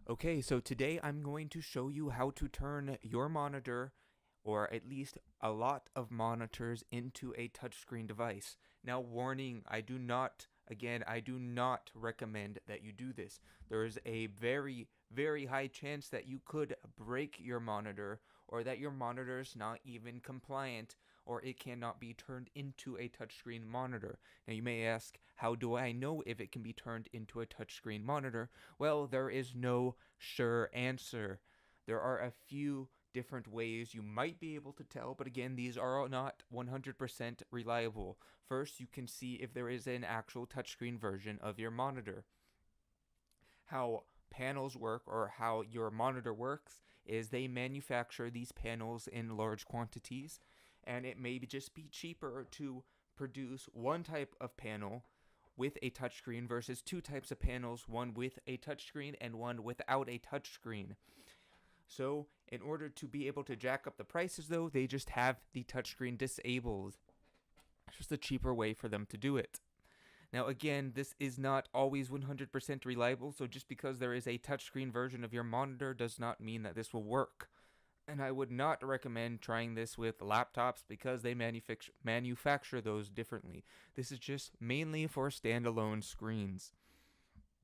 Okay, so today I'm going to show you how to turn your monitor, or at least a lot of monitors, into a touchscreen device. Now, warning, I do not recommend that you do this. There is a very, very high chance that you could break your monitor, or that your monitor is not even compliant, or it cannot be turned into a touchscreen monitor. Now, you may ask, how do I know if it can be turned into a touchscreen monitor? Well, there is no sure answer. There are a few different ways you might be able to tell, but again, these are not 100% reliable. First, you can see if there is an actual touchscreen version of your monitor. How panels work, or how your monitor works, is they manufacture these panels in large quantities, and it may just be cheaper to produce one type of panel with a touchscreen versus two types of panels, one with a touchscreen and one without a touchscreen. So, in order to be able to jack up the prices, though, they just have the touchscreen disabled. It's just a cheaper way for them to do it. Now, again, this is not always 100% reliable, so just because there is a touchscreen version of your monitor does not mean that this will work. And I would not recommend trying this with laptops because they manufacture those differently. This is just mainly for standalone screens.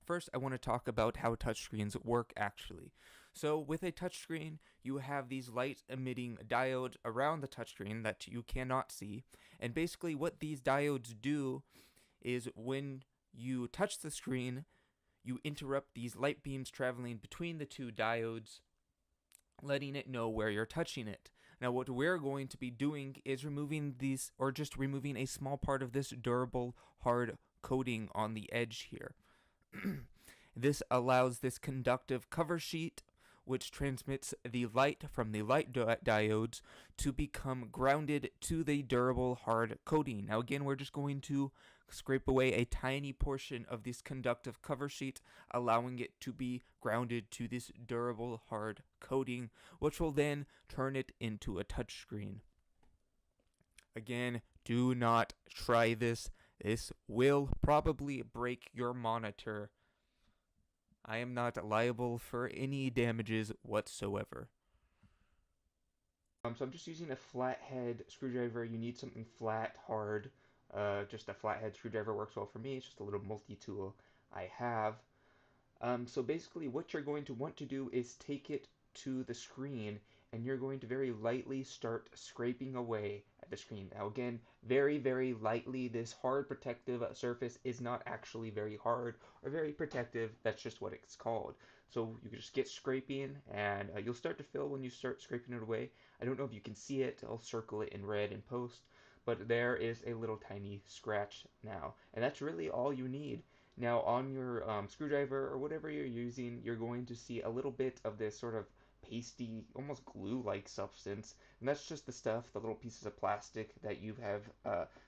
First, I want to talk about how touchscreens work actually. So, with a touchscreen, you have these light emitting diodes around the touchscreen that you cannot see. And basically, what these diodes do is when you touch the screen, you interrupt these light beams traveling between the two diodes, letting it know where you're touching it. Now, what we're going to be doing is removing these, or just removing a small part of this durable, hard coating on the edge here. This allows this conductive cover sheet, which transmits the light from the light diodes, to become grounded to the durable hard coating. Now, again, we're just going to scrape away a tiny portion of this conductive cover sheet, allowing it to be grounded to this durable hard coating, which will then turn it into a touchscreen. Again, do not try this. This will probably break your monitor. I am not liable for any damages whatsoever. So I'm just using a flathead screwdriver. You need something flat, hard. Just a flathead screwdriver works well for me. It's just a little multi-tool I have. So basically what you're going to want to do is take it to the screen, and you're going to very lightly start scraping away at the screen. Now again, very, very lightly. This hard protective surface is not actually very hard or very protective. That's just what it's called. So you can just get scraping, and you'll start to feel when you start scraping it away. I don't know if you can see it. I'll circle it in red in post. But there is a little tiny scratch now. And that's really all you need. Now on your screwdriver or whatever you're using, you're going to see a little bit of this sort of pasty, almost glue-like substance, and that's just the stuff, the little pieces of plastic that you have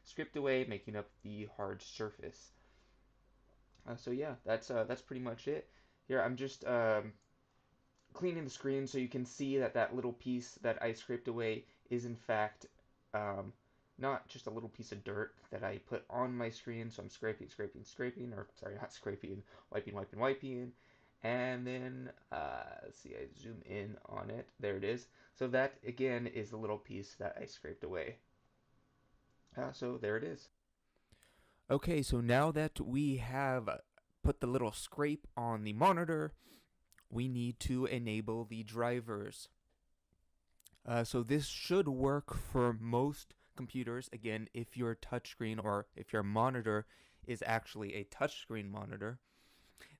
scraped away, making up the hard surface. So yeah, that's pretty much it. Here I'm just cleaning the screen so you can see that that little piece that I scraped away is in fact um, not just a little piece of dirt that I put on my screen. So I'm scraping, scraping, scraping, or sorry, not scraping, wiping, wiping, wiping. And then, let's see, I zoom in on it. There it is. So that, again, is the little piece that I scraped away. So there it is. Okay, so now that we have put the little scrape on the monitor, we need to enable the drivers. So this should work for most computers. Again, if your touchscreen or if your monitor is actually a touchscreen monitor,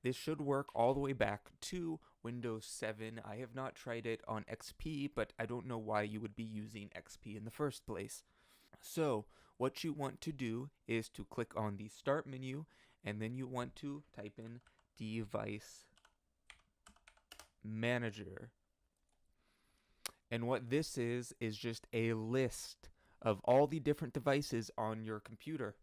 this should work all the way back to Windows 7. I have not tried it on XP, but I don't know why you would be using XP in the first place. So what you want to do is to click on the Start menu, and then you want to type in Device Manager. And what this is just a list of all the different devices on your computer.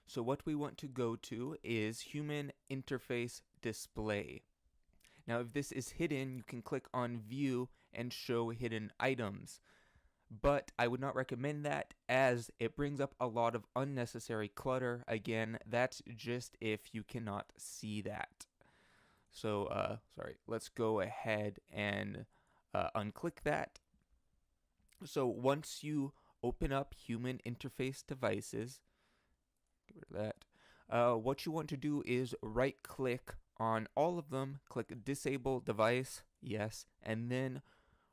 So what we want to go to is Human Interface Display. Now if this is hidden, you can click on View and Show Hidden Items. But I would not recommend that, as it brings up a lot of unnecessary clutter. Again, that's just if you cannot see that. So, sorry, let's go ahead and unclick that. So once you open up human interface devices, get rid of that. What you want to do is right click on all of them, click disable device, yes, and then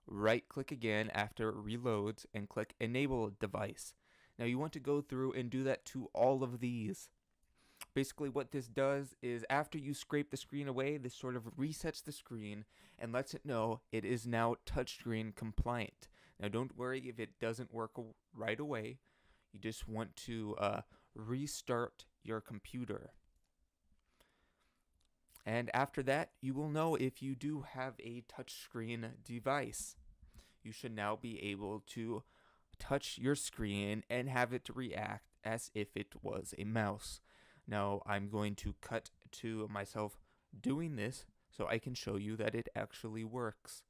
right click again after it reloads and click enable device. Now you want to go through and do that to all of these. Basically what this does is after you scrape the screen away, this sort of resets the screen and lets it know it is now touchscreen compliant. Now don't worry if it doesn't work right away. You just want to restart your computer. And after that, you will know if you do have a touchscreen device. You should now be able to touch your screen and have it react as if it was a mouse. Now I'm going to cut to myself doing this so I can show you that it actually works.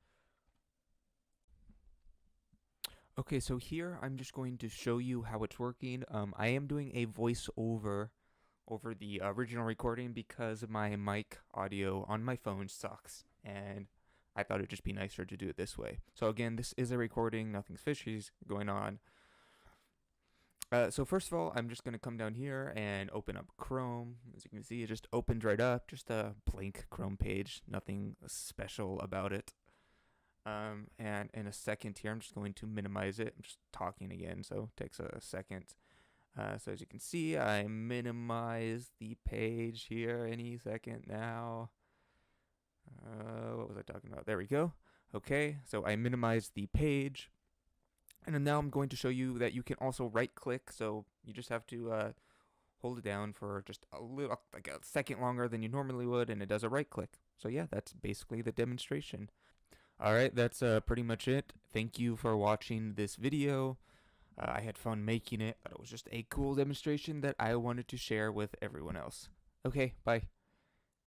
Okay, so here I'm just going to show you how it's working. I am doing a voiceover over the original recording because my mic audio on my phone sucks, and I thought it'd just be nicer to do it this way. So again, this is a recording, nothing's fishy going on. So first of all, I'm just going to come down here and open up Chrome. As you can see, it just opened right up, just a blank Chrome page, nothing special about it. And in a second here, I'm just going to minimize it. I'm just talking again, so it takes a second. So as you can see, I minimize the page here any second now. What was I talking about? There we go. Okay, so I minimized the page. And then now I'm going to show you that you can also right click, so you just have to hold it down for just a little, like a second longer than you normally would, and it does a right click. So yeah, that's basically the demonstration. Alright, that's pretty much it. Thank you for watching this video. I had fun making it, but it was just a cool demonstration that I wanted to share with everyone else. Okay, bye.